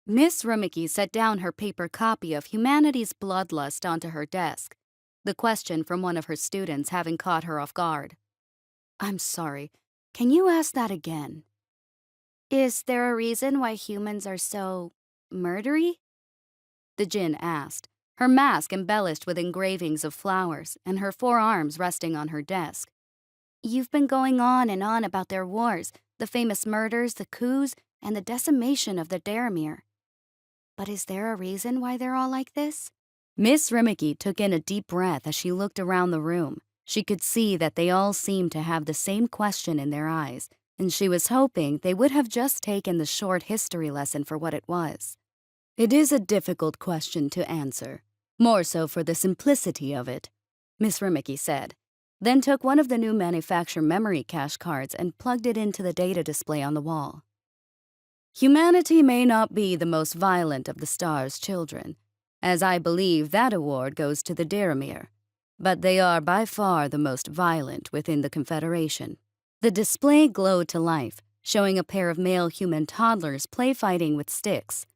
Miss Rummicky set down her paper copy of Humanity's Bloodlust onto her desk, the question from one of her students having caught her off guard. "I'm sorry, can you ask that again?" "Is there a reason why humans are so murdery?" the djinn asked, her mask embellished with engravings of flowers and her forearms resting on her desk. "You've been going on and on about their wars, the famous murders, the coups, and the decimation of the Daramir. But is there a reason why they're all like this?" Miss Rimmicky took in a deep breath as she looked around the room. She could see that they all seemed to have the same question in their eyes, and she was hoping they would have just taken the short history lesson for what it was. "It is a difficult question to answer, more so for the simplicity of it," Miss Rimmicky said, then took one of the new manufacture memory cache cards and plugged it into the data display on the wall. "Humanity may not be the most violent of the star's children, as I believe that award goes to the Daramir, but they are by far the most violent within the Confederation." The display glowed to life, showing a pair of male human toddlers play fighting with sticks.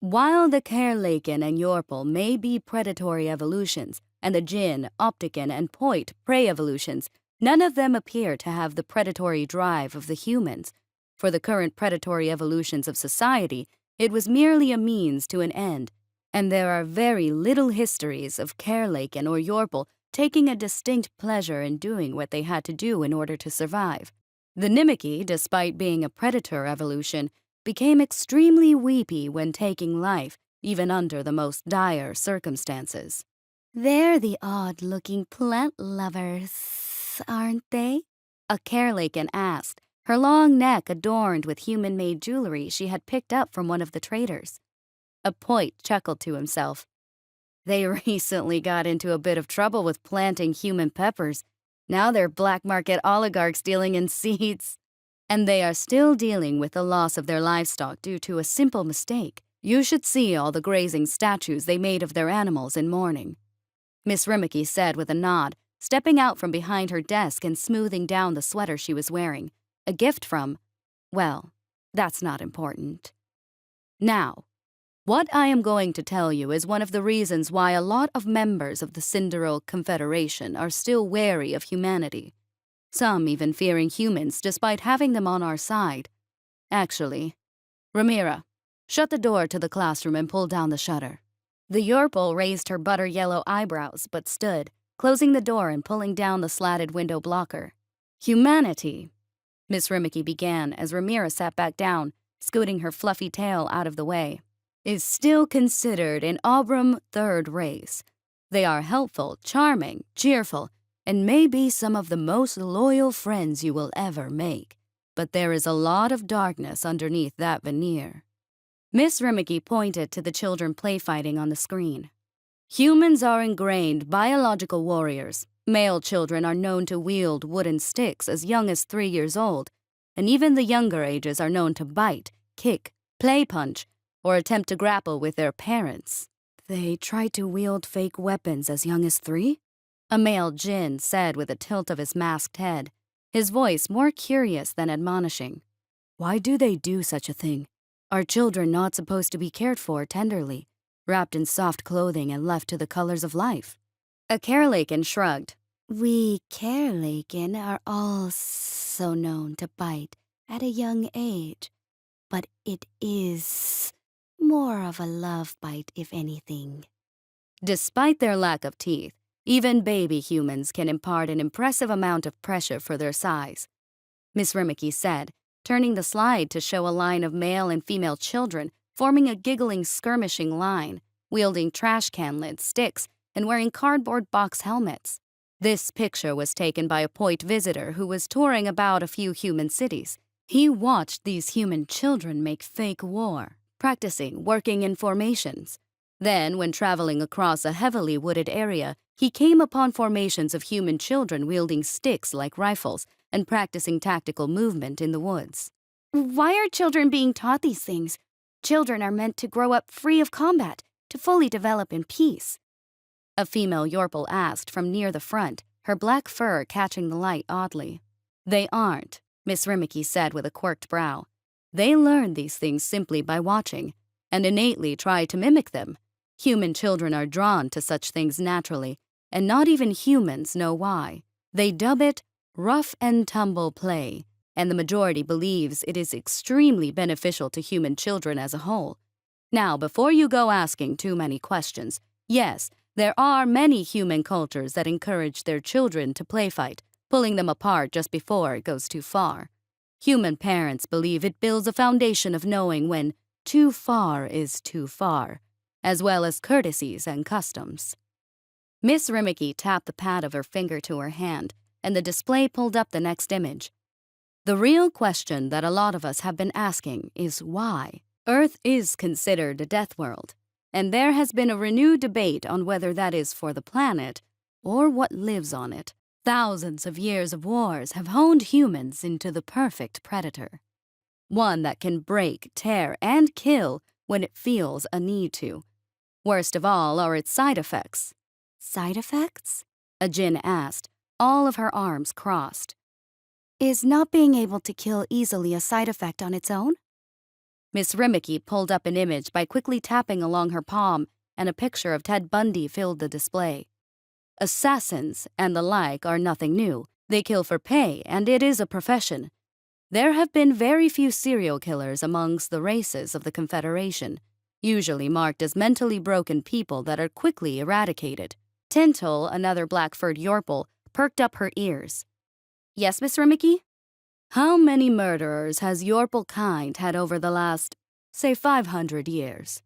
While the Kerlaken and Yorpal may be predatory evolutions, and the Jinn, Optican, and Poit prey evolutions, none of them appear to have the predatory drive of the humans. For the current predatory evolutions of society, it was merely a means to an end, and there are very little histories of Kerlaken or Yorpal taking a distinct pleasure in doing what they had to do in order to survive. The Nimiki, despite being a predator evolution, became extremely weepy when taking life, even under the most dire circumstances. "They're the odd-looking plant lovers, aren't they?" a Kerlaken asked, her long neck adorned with human-made jewelry she had picked up from one of the traders. A Poit chuckled to himself. "They recently got into a bit of trouble with planting human peppers. Now they're black market oligarchs dealing in seeds. And they are still dealing with the loss of their livestock due to a simple mistake. You should see all the grazing statues they made of their animals in mourning," Miss Rimmicky said with a nod, stepping out from behind her desk and smoothing down the sweater she was wearing. A gift from, well, that's not important. "Now, what I am going to tell you is one of the reasons why a lot of members of the Cinderal Confederation are still wary of humanity. Some even fearing humans despite having them on our side. Actually, Ramira, shut the door to the classroom and pull down the shutter." The Yorpal raised her butter-yellow eyebrows but stood, closing the door and pulling down the slatted window blocker. "Humanity," Miss Rimmicky began as Ramira sat back down, scooting her fluffy tail out of the way, "is still considered an Obram third race. They are helpful, charming, cheerful, and may be some of the most loyal friends you will ever make. But there is a lot of darkness underneath that veneer." Miss Rimmicky pointed to the children play-fighting on the screen. "Humans are ingrained biological warriors. Male children are known to wield wooden sticks as young as 3 years old, and even the younger ages are known to bite, kick, play punch, or attempt to grapple with their parents." "They try to wield fake weapons as young as 3? A male djinn said with a tilt of his masked head, his voice more curious than admonishing. "Why do they do such a thing? Are children not supposed to be cared for tenderly, wrapped in soft clothing and left to the colors of life?" A Kerlaken shrugged. "We Kerlaken are also known to bite at a young age, but it is more of a love bite, if anything." Despite their lack of teeth, even baby humans can impart an impressive amount of pressure for their size, Miss Rimmicky said, turning the slide to show a line of male and female children forming a giggling, skirmishing line, wielding trash can lids, sticks, and wearing cardboard box helmets. This picture was taken by a Poit visitor who was touring about a few human cities. He watched these human children make fake war, practicing working in formations. Then, when traveling across a heavily wooded area, he came upon formations of human children wielding sticks like rifles and practicing tactical movement in the woods. "Why are children being taught these things? Children are meant to grow up free of combat, to fully develop in peace," a female Yorpal asked from near the front, her black fur catching the light oddly. "They aren't," Miss Rimmicky said with a quirked brow. "They learn these things simply by watching. and innately try to mimic them. Human children are drawn to such things naturally, and not even humans know why. They dub it rough and tumble play, and the majority believes it is extremely beneficial to human children as a whole. Now, before you go asking too many questions, yes, there are many human cultures that encourage their children to play fight, pulling them apart just before it goes too far. Human parents believe it builds a foundation of knowing when too far is too far, as well as courtesies and customs. Miss Rimmicky tapped the pad of her finger to her hand, and the display pulled up the next image. The real question that a lot of us have been asking is why? Earth is considered a death world, and there has been a renewed debate on whether that is for the planet or what lives on it. Thousands of years of wars have honed humans into the perfect predator. One that can break, tear, and kill when it feels a need to. Worst of all are its side effects. Side effects? Ajin asked, all of her arms crossed. Is not being able to kill easily a side effect on its own? Miss Rimmicky pulled up an image by quickly tapping along her palm, and a picture of Ted Bundy filled the display. Assassins and the like are nothing new. They kill for pay, and it is a profession. There have been very few serial killers amongst the races of the Confederation, usually marked as mentally broken people that are quickly eradicated. Tintle, another black-furred Yorple, perked up her ears. Yes, Miss Rimmicky? How many murderers has Yorple kind had over the last, say, 500 years?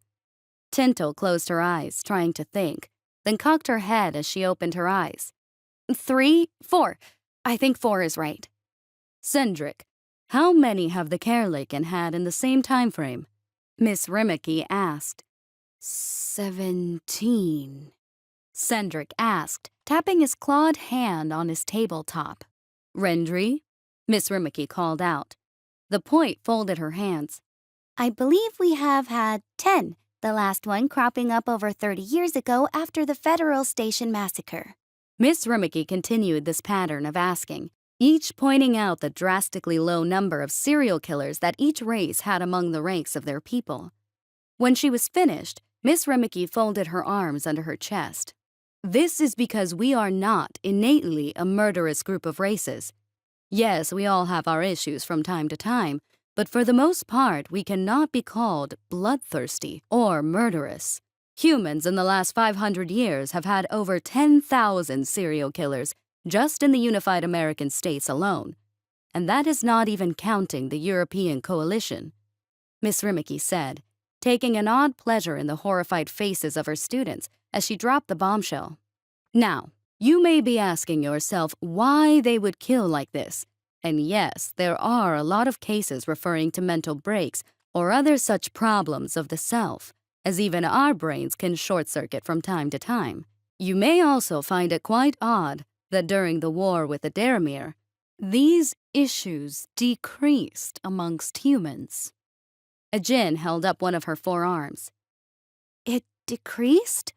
Tintle closed her eyes, trying to think, then cocked her head as she opened her eyes. 3, 4. I think 4 is right. Cendric, how many have the Kerlikan had in the same time frame? Miss Rimmicky asked. 17. Cendric asked, tapping his clawed hand on his tabletop. Rendry? Miss Rimmicky called out. The point folded her hands. I believe we have had 10, the last one cropping up over 30 years ago after the Federal Station Massacre. Miss Rimmicky continued this pattern of asking, each pointing out the drastically low number of serial killers that each race had among the ranks of their people. When she was finished, Miss Rimmicky folded her arms under her chest. This is because we are not innately a murderous group of races. Yes, we all have our issues from time to time, but for the most part, we cannot be called bloodthirsty or murderous. Humans in the last 500 years have had over 10,000 serial killers just in the unified American states alone, and that is not even counting the European coalition, Miss Rimmicky said, taking an odd pleasure in the horrified faces of her students as she dropped the bombshell. Now, you may be asking yourself why they would kill like this. And yes, there are a lot of cases referring to mental breaks or other such problems of the self, as even our brains can short-circuit from time to time. You may also find it quite odd that during the war with the Daramir, these issues decreased amongst humans. Ajin held up one of her forearms. It decreased?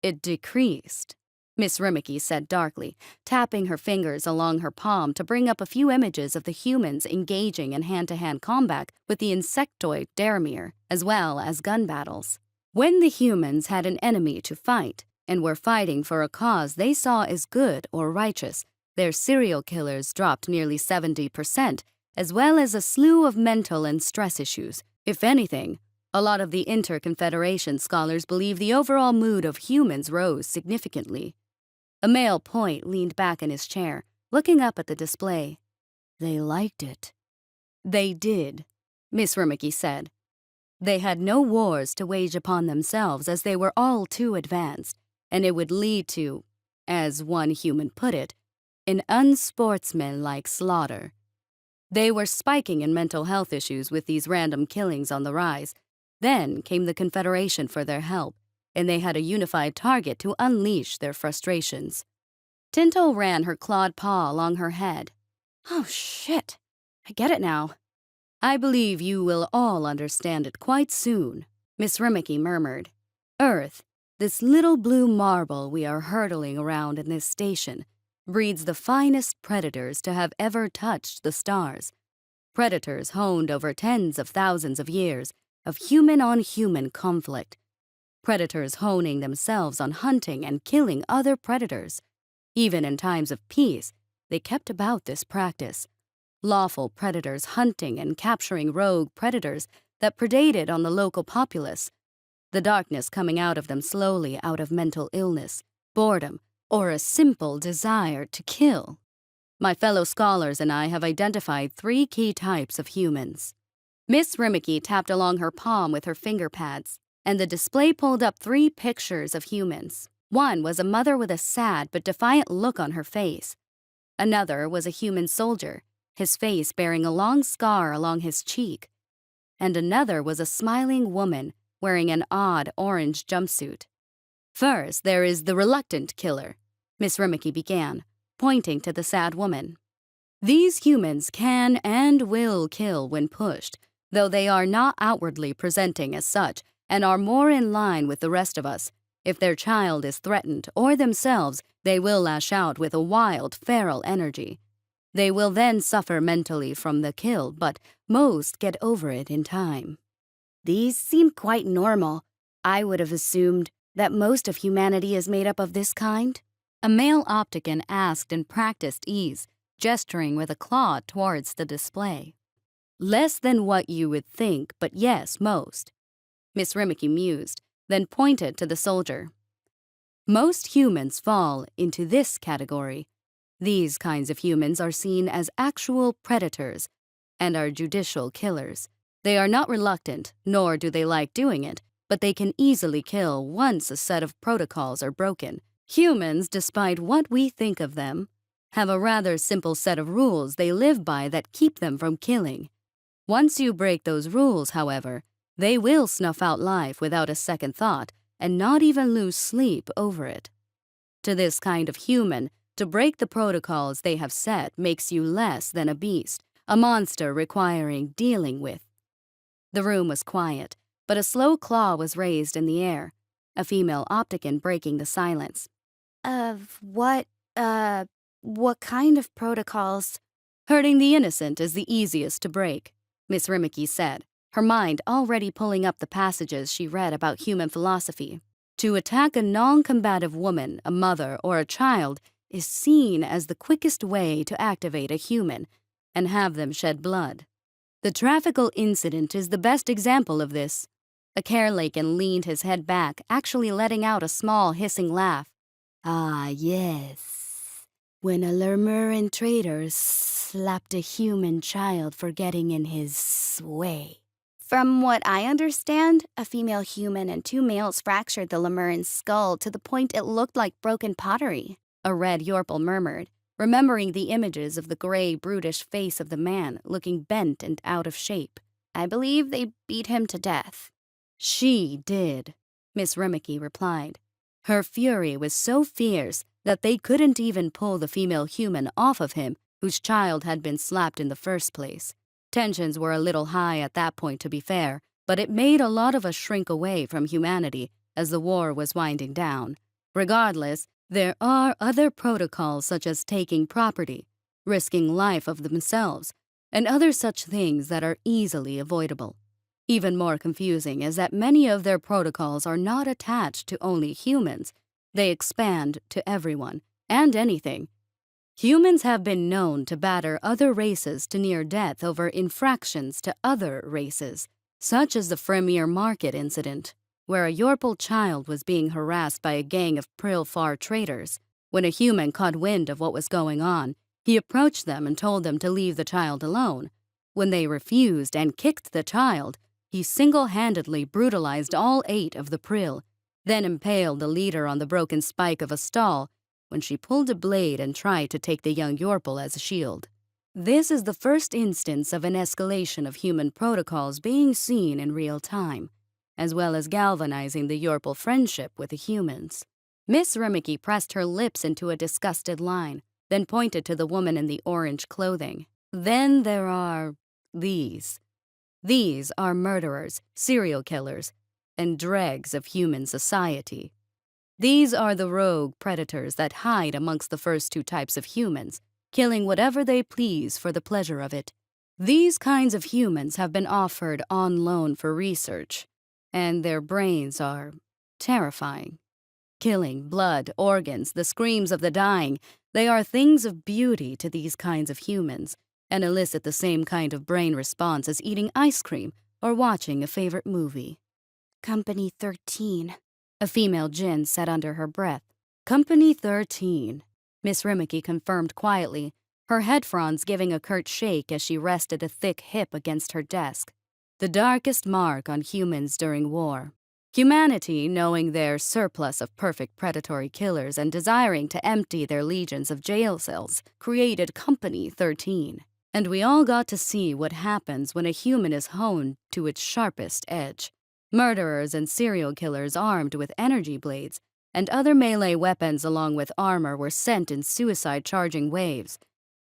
It decreased, Miss Rimmicky said darkly, tapping her fingers along her palm to bring up a few images of the humans engaging in hand-to-hand combat with the insectoid Daramir, as well as gun battles. When the humans had an enemy to fight and were fighting for a cause they saw as good or righteous, their serial killers dropped nearly 70%, as well as a slew of mental and stress issues. If anything, a lot of the Interconfederation scholars believe the overall mood of humans rose significantly. A male point leaned back in his chair, looking up at the display. They liked it. They did, Miss Rimmicky said. They had no wars to wage upon themselves as they were all too advanced, and it would lead to, as one human put it, an unsportsmanlike slaughter. They were spiking in mental health issues with these random killings on the rise. Then came the Confederation for their help, and they had a unified target to unleash their frustrations. Tinto ran her clawed paw along her head. Oh, shit. I get it now. I believe you will all understand it quite soon, Miss Rimmicky murmured. Earth, this little blue marble we are hurtling around in this station, breeds the finest predators to have ever touched the stars. Predators honed over tens of thousands of years, of human-on-human conflict. Predators honing themselves on hunting and killing other predators. Even in times of peace, they kept about this practice. Lawful predators hunting and capturing rogue predators that predated on the local populace. The darkness coming out of them slowly out of mental illness, boredom, or a simple desire to kill. My fellow scholars and I have identified 3 key types of humans. Miss Rimmicky tapped along her palm with her finger pads, and the display pulled up 3 pictures of humans. One was a mother with a sad but defiant look on her face. Another was a human soldier, his face bearing a long scar along his cheek. And another was a smiling woman wearing an odd orange jumpsuit. First, there is the reluctant killer, Miss Rimmicky began, pointing to the sad woman. These humans can and will kill when pushed, though they are not outwardly presenting as such and are more in line with the rest of us. If their child is threatened or themselves, they will lash out with a wild, feral energy. They will then suffer mentally from the kill, but most get over it in time. These seem quite normal. I would have assumed that most of humanity is made up of this kind. A male opticon asked in practiced ease, gesturing with a claw towards the display. Less than what you would think, but yes, most. Miss Rimmicky mused, then pointed to the soldier. Most humans fall into this category. These kinds of humans are seen as actual predators and are judicial killers. They are not reluctant, nor do they like doing it, but they can easily kill once a set of protocols are broken. Humans, despite what we think of them, have a rather simple set of rules they live by that keep them from killing. Once you break those rules, however, they will snuff out life without a second thought and not even lose sleep over it. To this kind of human, to break the protocols they have set makes you less than a beast, a monster requiring dealing with. The room was quiet, but a slow claw was raised in the air, a female opticon breaking the silence. What kind of protocols? Hurting the innocent is the easiest to break, Miss Rimmicky said, her mind already pulling up the passages she read about human philosophy. To attack a non-combative woman, a mother, or a child is seen as the quickest way to activate a human and have them shed blood. The traffical incident is the best example of this. A Carelacan leaned his head back, actually letting out a small hissing laugh. Ah, yes. When a Lemurian trader slapped a human child for getting in his way. From what I understand, a female human and 2 males fractured the Lemurian's skull to the point it looked like broken pottery, a red Yorpal murmured, remembering the images of the gray, brutish face of the man looking bent and out of shape. I believe they beat him to death. She did, Miss Rimmicky replied. Her fury was so fierce that they couldn't even pull the female human off of him whose child had been slapped in the first place. Tensions were a little high at that point, to be fair, but it made a lot of us shrink away from humanity as the war was winding down. Regardless, there are other protocols such as taking property, risking life of themselves, and other such things that are easily avoidable. Even more confusing is that many of their protocols are not attached to only humans. They expand to everyone and anything. Humans have been known to batter other races to near death over infractions to other races, such as the Fremere Market incident, where a Yorpal child was being harassed by a gang of Prilfar traders. When a human caught wind of what was going on, he approached them and told them to leave the child alone. When they refused and kicked the child, he single-handedly brutalized all 8 of the Prill, then impaled the leader on the broken spike of a stall when she pulled a blade and tried to take the young Yorpal as a shield. This is the first instance of an escalation of human protocols being seen in real time, as well as galvanizing the Yorpal friendship with the humans. Miss Rimmicky pressed her lips into a disgusted line, then pointed to the woman in the orange clothing. Then there are these. These are murderers, serial killers, and dregs of human society. These are the rogue predators that hide amongst the first 2 types of humans, killing whatever they please for the pleasure of it. These kinds of humans have been offered on loan for research, and their brains are terrifying. Killing, blood, organs, the screams of the dying, they are things of beauty to these kinds of humans and elicit the same kind of brain response as eating ice cream or watching a favorite movie. Company 13, a female djinn said under her breath. Company 13, Miss Rimmicky confirmed quietly, her head fronds giving a curt shake as she rested a thick hip against her desk. The darkest mark on humans during war. Humanity, knowing their surplus of perfect predatory killers and desiring to empty their legions of jail cells, created Company 13. And we all got to see what happens when a human is honed to its sharpest edge. Murderers and serial killers armed with energy blades and other melee weapons along with armor were sent in suicide-charging waves.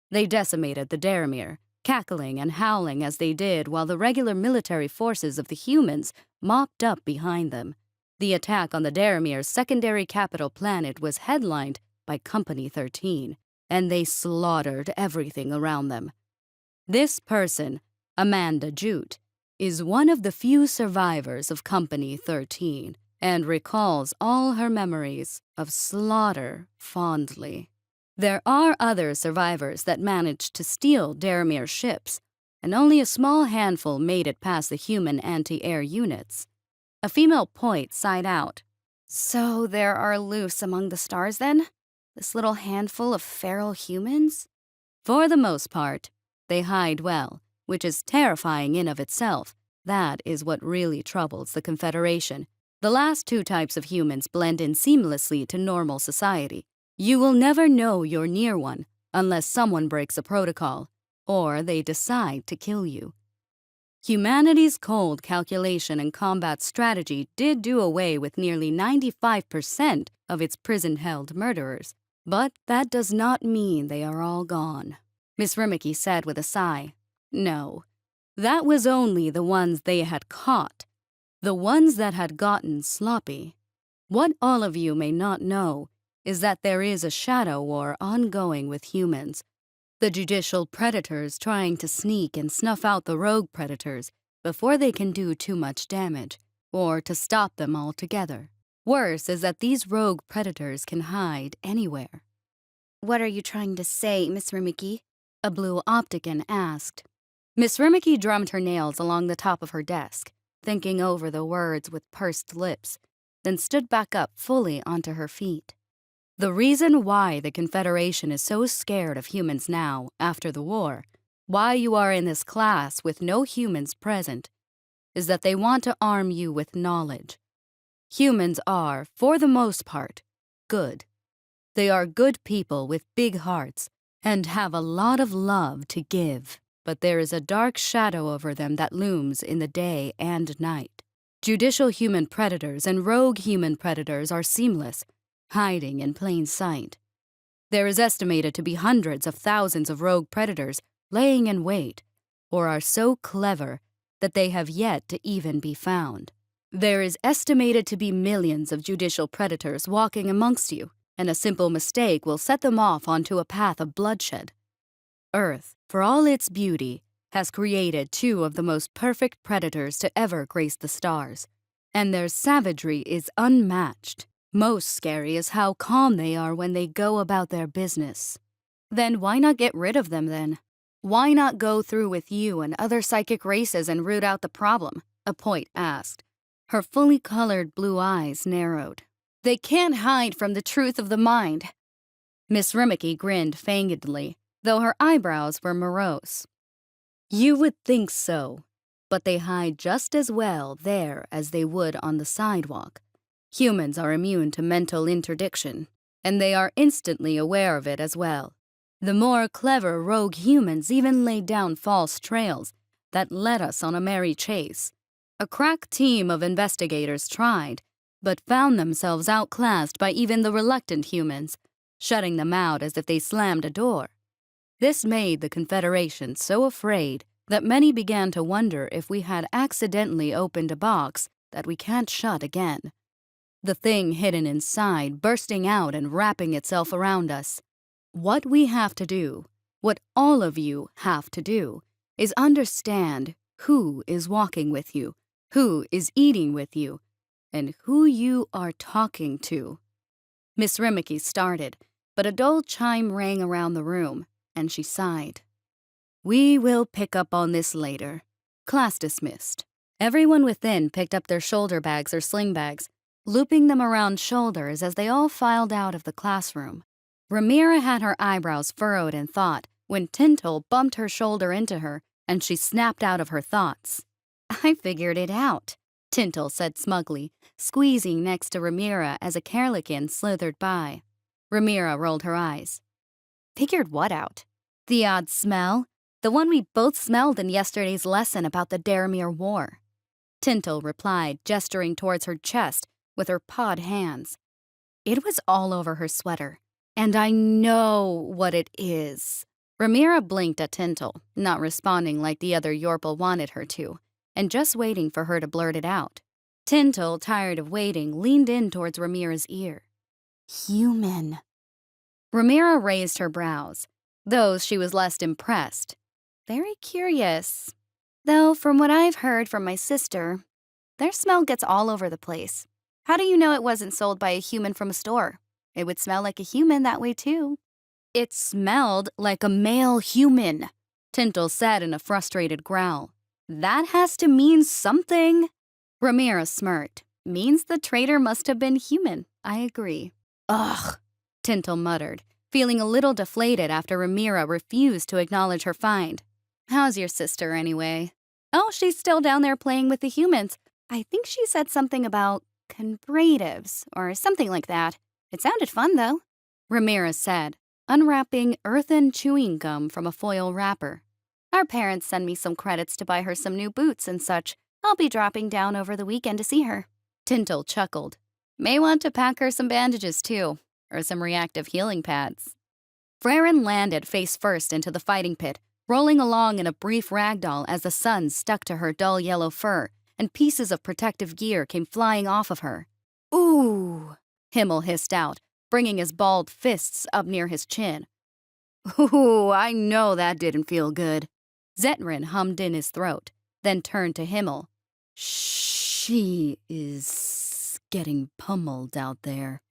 They decimated the Daramir, cackling and howling as they did while the regular military forces of the humans mopped up behind them. The attack on the Daramir's secondary capital planet was headlined by Company 13, and they slaughtered everything around them. This person, Amanda Jute, is one of the few survivors of Company 13 and recalls all her memories of slaughter fondly. There are other survivors that managed to steal Daramir ships, and only a small handful made it past the human anti-air units. A female point sighed out. So there are loose among the stars then? This little handful of feral humans? For the most part, they hide well, which is terrifying in of itself. That is what really troubles the Confederation. The last two types of humans blend in seamlessly to normal society. You will never know you're near one unless someone breaks a protocol, or they decide to kill you. Humanity's cold calculation and combat strategy did do away with nearly 95% of its prison-held murderers, but that does not mean they are all gone. Miss Rimmicky said with a sigh. No, that was only the ones they had caught, the ones that had gotten sloppy. What all of you may not know is that there is a shadow war ongoing with humans. The judicial predators trying to sneak and snuff out the rogue predators before they can do too much damage, or to stop them altogether. Worse is that these rogue predators can hide anywhere. What are you trying to say, Miss Rimmicky? A blue opticon asked. Miss Rimmicky drummed her nails along the top of her desk, thinking over the words with pursed lips, then stood back up fully onto her feet. The reason why the Confederation is so scared of humans now, after the war, why you are in this class with no humans present, is that they want to arm you with knowledge. Humans are, for the most part, good. They are good people with big hearts and have a lot of love to give, but there is a dark shadow over them that looms in the day and night. Judicial human predators and rogue human predators are seamless, hiding in plain sight. There is estimated to be hundreds of thousands of rogue predators laying in wait, or are so clever that they have yet to even be found. There is estimated to be millions of judicial predators walking amongst you, and a simple mistake will set them off onto a path of bloodshed. Earth, for all its beauty, has created two of the most perfect predators to ever grace the stars, and their savagery is unmatched. Most scary is how calm they are when they go about their business. Then why not get rid of them then? Why not go through with you and other psychic races and root out the problem? A point asked. Her fully colored blue eyes narrowed. They can't hide from the truth of the mind. Miss Rimmicky grinned fangedly, though her eyebrows were morose. You would think so, but they hide just as well there as they would on the sidewalk. Humans are immune to mental interdiction, and they are instantly aware of it as well. The more clever rogue humans even laid down false trails that led us on a merry chase. A crack team of investigators tried, but found themselves outclassed by even the reluctant humans, shutting them out as if they slammed a door. This made the Confederation so afraid that many began to wonder if we had accidentally opened a box that we can't shut again. The thing hidden inside bursting out and wrapping itself around us. What we have to do, what all of you have to do, is understand who is walking with you, who is eating with you, and who you are talking to. Miss Rimmicky started, but a dull chime rang around the room, and she sighed. We will pick up on this later. Class dismissed. Everyone within picked up their shoulder bags or sling bags, looping them around shoulders as they all filed out of the classroom. Ramira had her eyebrows furrowed in thought when Tintle bumped her shoulder into her and she snapped out of her thoughts. I figured it out, Tintle said smugly, squeezing next to Ramira as a Carlican slithered by. Ramira rolled her eyes. Figured what out? The odd smell? The one we both smelled in yesterday's lesson about the Daramir War. Tintle replied, gesturing towards her chest with her pawed hands. It was all over her sweater, and I know what it is. Ramira blinked at Tintle, not responding like the other Yorple wanted her to, and just waiting for her to blurt it out. Tintle, tired of waiting, leaned in towards Ramira's ear. Human. Ramira raised her brows, though she was less impressed. Very curious. Though, from what I've heard from my sister, their smell gets all over the place. How do you know it wasn't sold by a human from a store? It would smell like a human that way, too. It smelled like a male human, Tintle said in a frustrated growl. That has to mean something. Ramira smirked. Means the traitor must have been human. I agree. Ugh, Tintle muttered, feeling a little deflated after Ramira refused to acknowledge her find. How's your sister, anyway? Oh, she's still down there playing with the humans. I think she said something about conbratives or something like that. It sounded fun, though, Ramira said, unwrapping earthen chewing gum from a foil wrapper. Our parents send me some credits to buy her some new boots and such. I'll be dropping down over the weekend to see her. Tintle chuckled. May want to pack her some bandages, too, or some reactive healing pads. Freren landed face first into the fighting pit, rolling along in a brief ragdoll as the sun stuck to her dull yellow fur and pieces of protective gear came flying off of her. Ooh, Himmel hissed out, bringing his balled fists up near his chin. Ooh, I know that didn't feel good. Zetrin hummed in his throat, then turned to Himmel. She is getting pummeled out there.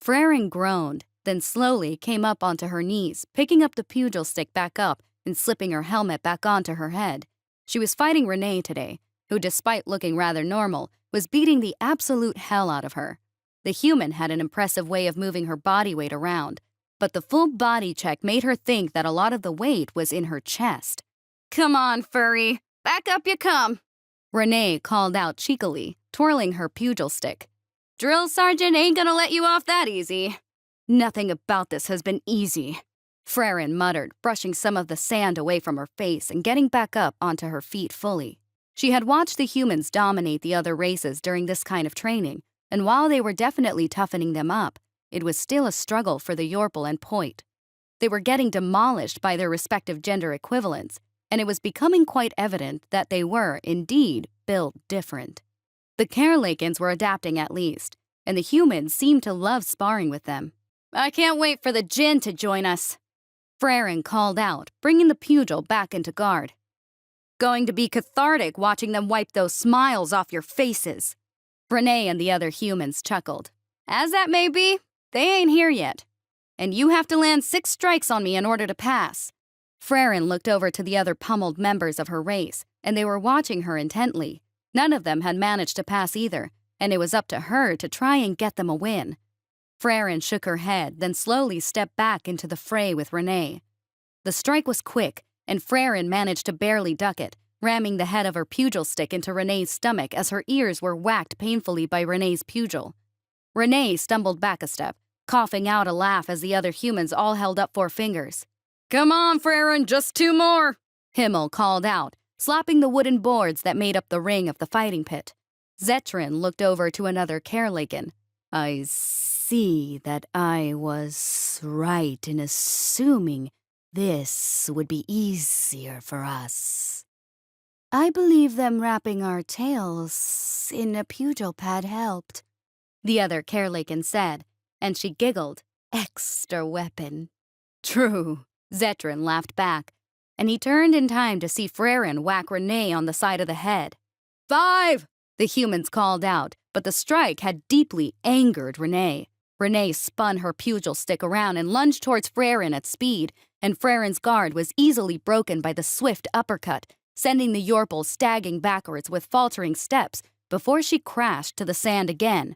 Freren groaned, then slowly came up onto her knees, picking up the pugil stick back up and slipping her helmet back onto her head. She was fighting Renee today, who, despite looking rather normal, was beating the absolute hell out of her. The human had an impressive way of moving her body weight around, but the full body check made her think that a lot of the weight was in her chest. Come on, furry. Back up you come. Renee called out cheekily, twirling her pugil stick. Drill sergeant ain't gonna let you off that easy. Nothing about this has been easy, Freren muttered, brushing some of the sand away from her face and getting back up onto her feet fully. She had watched the humans dominate the other races during this kind of training, and while they were definitely toughening them up, it was still a struggle for the Yorple and Point. They were getting demolished by their respective gender equivalents, and it was becoming quite evident that they were, indeed, built different. The Carelakins were adapting at least, and the humans seemed to love sparring with them. I can't wait for the Jinn to join us, Freren called out, bringing the pugil back into guard. Going to be cathartic watching them wipe those smiles off your faces. Renee and the other humans chuckled. As that may be, they ain't here yet. And you have to land 6 strikes on me in order to pass. Freren looked over to the other pummeled members of her race, and they were watching her intently. None of them had managed to pass either, and it was up to her to try and get them a win. Freren shook her head, then slowly stepped back into the fray with Renee. The strike was quick, and Freren managed to barely duck it, ramming the head of her pugil stick into Renee's stomach as her ears were whacked painfully by Renee's pugil. Renee stumbled back a step, coughing out a laugh as the other humans all held up 4 fingers. Come on, Freren, just 2 more, Himmel called out, slapping the wooden boards that made up the ring of the fighting pit. Zetrin looked over to another Carelagan. I see that I was right in assuming this would be easier for us. I believe them wrapping our tails in a pugil pad helped, the other Carelagan said, and she giggled. Extra weapon. True, Zetrin laughed back, and he turned in time to see Frerin whack Renee on the side of the head. 5! The humans called out, but the strike had deeply angered Renee. Renee spun her pugil stick around and lunged towards Frerin at speed, and Frerin's guard was easily broken by the swift uppercut, sending the Yorple staggering backwards with faltering steps before she crashed to the sand again.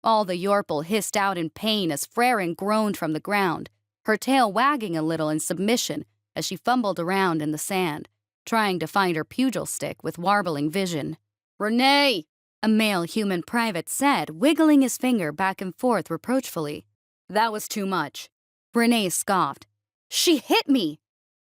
All the Yorple hissed out in pain as Frerin groaned from the ground, her tail wagging a little in submission as she fumbled around in the sand, trying to find her pugil stick with warbling vision. "Renee!" a male human private said, wiggling his finger back and forth reproachfully. "That was too much." Renee scoffed. "She hit me!"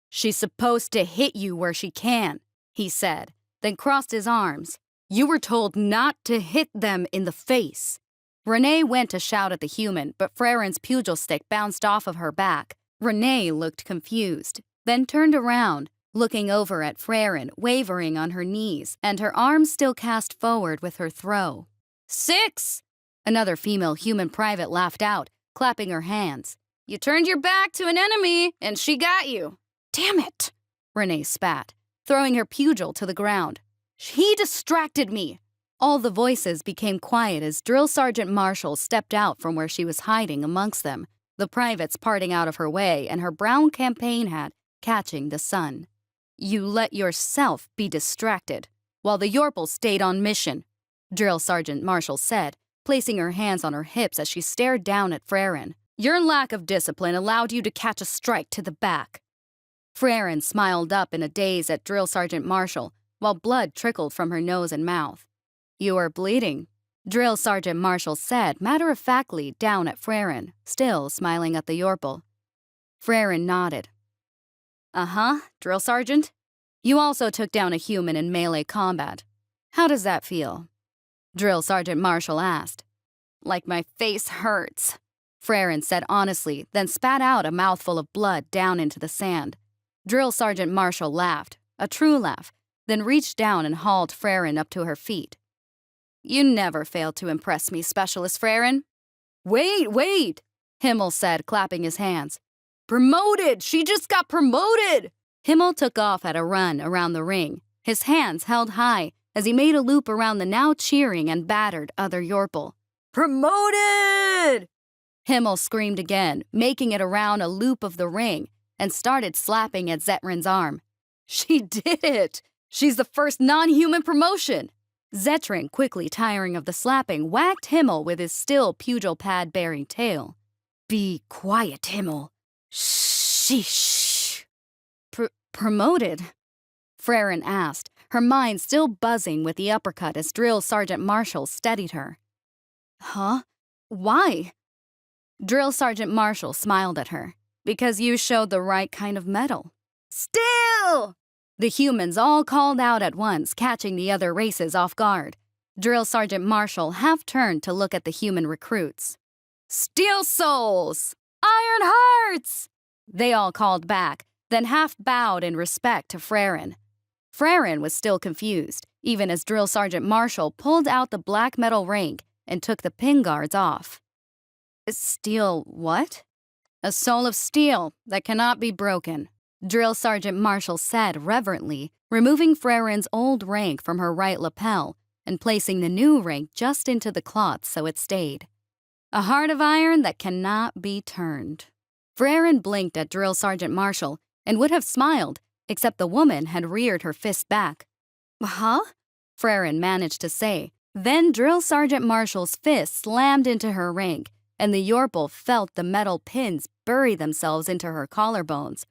"She's supposed to hit you where she can," he said, then crossed his arms. "You were told not to hit them in the face." Renee went to shout at the human, but Frerin's pugil stick bounced off of her back. Renee looked confused, then turned around, looking over at Frerin, wavering on her knees, and her arms still cast forward with her throw. 6! Another female human private laughed out, clapping her hands. "You turned your back to an enemy, and she got you." "Damn it!" Renee spat, throwing her pugil to the ground. "He distracted me!" All the voices became quiet as Drill Sergeant Marshall stepped out from where she was hiding amongst them, the privates parting out of her way and her brown campaign hat catching the sun. "You let yourself be distracted, while the Yorple stayed on mission," Drill Sergeant Marshall said, placing her hands on her hips as she stared down at Frerin. "Your lack of discipline allowed you to catch a strike to the back." Frerin smiled up in a daze at Drill Sergeant Marshall, while blood trickled from her nose and mouth. "You are bleeding," Drill Sergeant Marshall said matter-of-factly down at Frerin, still smiling at the Yorple. Frerin nodded. "Uh-huh, Drill Sergeant. You also took down a human in melee combat. How does that feel?" Drill Sergeant Marshall asked. "Like my face hurts," Frerin said honestly, then spat out a mouthful of blood down into the sand. Drill Sergeant Marshall laughed, a true laugh, then reached down and hauled Frerin up to her feet. "You never failed to impress me, Specialist Frerin." Wait, Himmel said, clapping his hands. "Promoted! She just got promoted!" Himmel took off at a run around the ring, his hands held high as he made a loop around the now cheering and battered other Yorple. "Promoted!" Himmel screamed again, making it around a loop of the ring, and started slapping at Zetrin's arm. "She did it! She's the first non-human promotion!" Zetrin, quickly tiring of the slapping, whacked Himmel with his still pugil pad-bearing tail. "Be quiet, Himmel. Sheesh." Promoted? Frerin asked, her mind still buzzing with the uppercut as Drill Sergeant Marshall steadied her. "Huh? Why?" Drill Sergeant Marshall smiled at her. "Because you showed the right kind of mettle." "Still!" The humans all called out at once, catching the other races off guard. Drill Sergeant Marshall half turned to look at the human recruits. "Steel Souls! Iron Hearts!" They all called back, then half bowed in respect to Frerin. Frerin was still confused, even as Drill Sergeant Marshall pulled out the black metal rank and took the pin guards off. "Steel what?" "A soul of steel that cannot be broken," Drill Sergeant Marshall said reverently, removing Frerin's old rank from her right lapel and placing the new rank just into the cloth so it stayed. "A heart of iron that cannot be turned." Frerin blinked at Drill Sergeant Marshall and would have smiled, except the woman had reared her fist back. "Huh?" Frerin managed to say. Then Drill Sergeant Marshall's fist slammed into her rank, and the Yorple felt the metal pins bury themselves into her collarbones.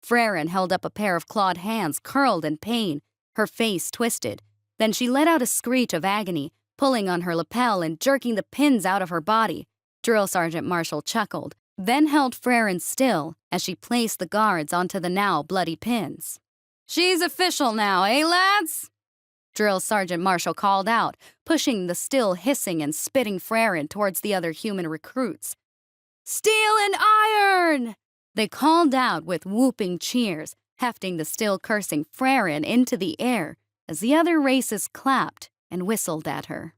Frerin held up a pair of clawed hands curled in pain, her face twisted. Then she let out a screech of agony, pulling on her lapel and jerking the pins out of her body. Drill Sergeant Marshall chuckled, then held Frerin still as she placed the guards onto the now bloody pins. "She's official now, eh, lads?" Drill Sergeant Marshall called out, pushing the still hissing and spitting Frerin towards the other human recruits. "Steel and iron!" They called out with whooping cheers, hefting the still cursing Frerin into the air as the other races clapped and whistled at her.